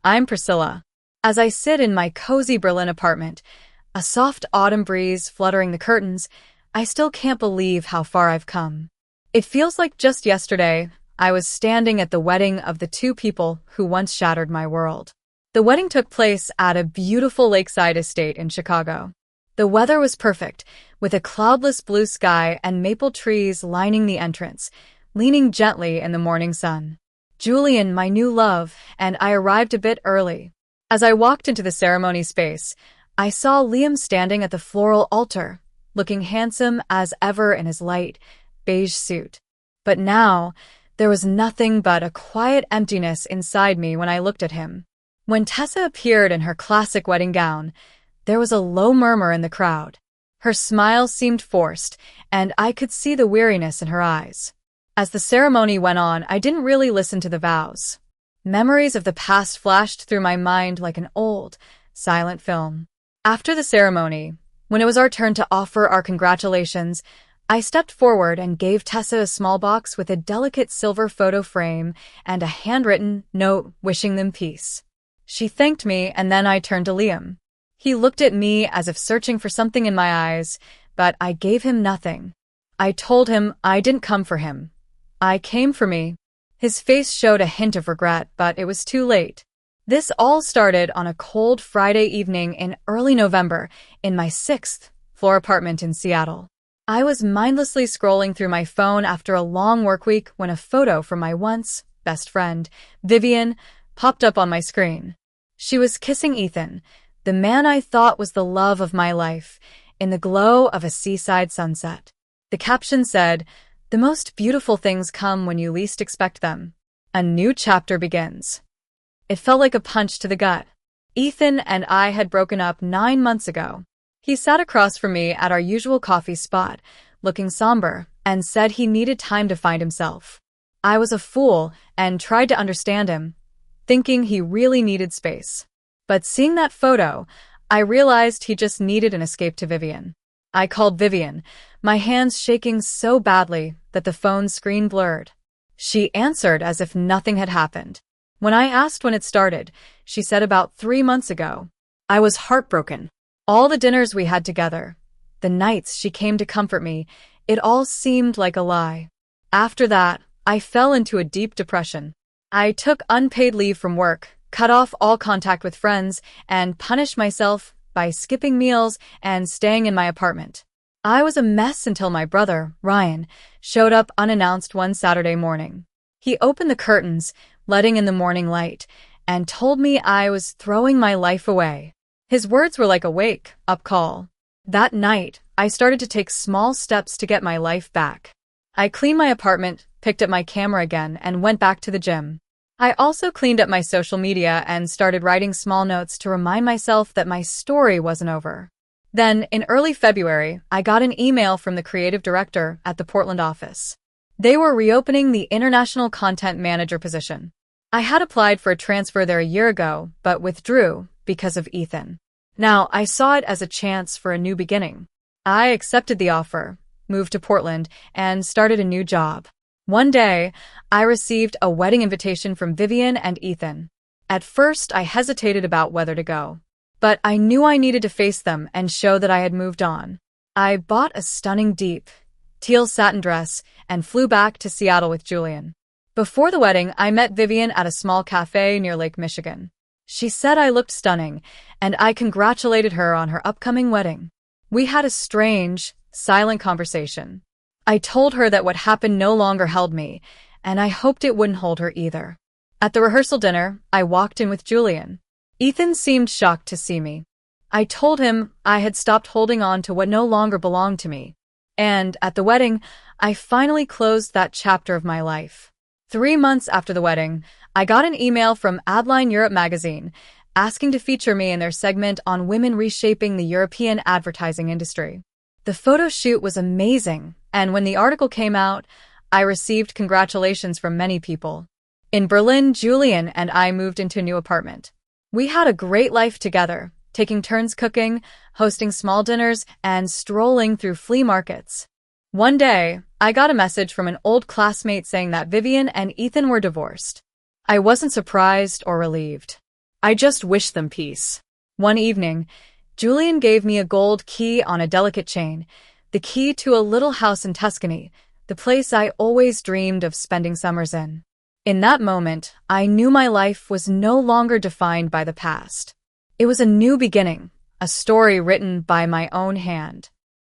I'm Priscilla. As I sit in my cozy Berlin apartment, a soft autumn breeze fluttering the curtains, I still can't believe how far I've come. It feels like just yesterday, I was standing at the wedding of the two people who once shattered my world. The wedding took place at a beautiful lakeside estate in Chicago. The weather was perfect, with a cloudless blue sky and maple trees lining the entrance, leaning gently in the morning sun. Julian, my new love, and I arrived a bit early. As I walked into the ceremony space, I saw Liam standing at the floral altar, looking handsome as ever in his light, beige suit. But now, there was nothing but a quiet emptiness inside me when I looked at him. When Tessa appeared in her classic wedding gown, there was a low murmur in the crowd. Her smile seemed forced, and I could see the weariness in her eyes. As the ceremony went on, I didn't really listen to the vows. Memories of the past flashed through my mind like an old, silent film. After the ceremony, when it was our turn to offer our congratulations, I stepped forward and gave Tessa a small box with a delicate silver photo frame and a handwritten note wishing them peace. She thanked me, and then I turned to Liam. He looked at me as if searching for something in my eyes, but I gave him nothing. I told him I didn't come for him. I came for me. His face showed a hint of regret, but it was too late. This all started on a cold Friday evening in early November in my 6th floor apartment in Seattle. I was mindlessly scrolling through my phone after a long work week when a photo from my once best friend, Vivian, popped up on my screen. She was kissing Ethan, the man I thought was the love of my life, in the glow of a seaside sunset. The caption said, "The most beautiful things come when you least expect them. A new chapter begins." It felt like a punch to the gut. Ethan and I had broken up 9 months ago. He sat across from me at our usual coffee spot, looking somber, and said he needed time to find himself. I was a fool and tried to understand him, thinking he really needed space. But seeing that photo, I realized he just needed an escape to Vivian. I called Vivian, my hands shaking so badly that the phone screen blurred. She answered as if nothing had happened. When I asked when it started, she said about 3 months ago. I was heartbroken. All the dinners we had together, the nights she came to comfort me, it all seemed like a lie. After that, I fell into a deep depression. I took unpaid leave from work, cut off all contact with friends, and punished myself by skipping meals and staying in my apartment. I was a mess until my brother, Ryan, showed up unannounced one Saturday morning. He opened the curtains, letting in the morning light, and told me I was throwing my life away. His words were like a wake-up call. That night, I started to take small steps to get my life back. I cleaned my apartment, picked up my camera again, and went back to the gym. I also cleaned up my social media and started writing small notes to remind myself that my story wasn't over. Then, in early February, I got an email from the creative director at the Portland office. They were reopening the International Content Manager position. I had applied for a transfer there a year ago, but withdrew because of Ethan. Now, I saw it as a chance for a new beginning. I accepted the offer, moved to Portland, and started a new job. One day, I received a wedding invitation from Vivian and Ethan. At first, I hesitated about whether to go. But I knew I needed to face them and show that I had moved on. I bought a stunning deep, teal satin dress and flew back to Seattle with Julian. Before the wedding, I met Vivian at a small cafe near Lake Michigan. She said I looked stunning, and I congratulated her on her upcoming wedding. We had a strange, silent conversation. I told her that what happened no longer held me, and I hoped it wouldn't hold her either. At the rehearsal dinner, I walked in with Julian. Ethan seemed shocked to see me. I told him I had stopped holding on to what no longer belonged to me. And at the wedding, I finally closed that chapter of my life. 3 months after the wedding, I got an email from Adline Europe magazine asking to feature me in their segment on women reshaping the European advertising industry. The photo shoot was amazing, and when the article came out, I received congratulations from many people. In Berlin, Julian and I moved into a new apartment. We had a great life together, taking turns cooking, hosting small dinners, and strolling through flea markets. One day, I got a message from an old classmate saying that Vivian and Ethan were divorced. I wasn't surprised or relieved. I just wish them peace. One evening, Julian gave me a gold key on a delicate chain, the key to a little house in Tuscany, the place I always dreamed of spending summers in. In that moment, I knew my life was no longer defined by the past. It was a new beginning, a story written by my own hand.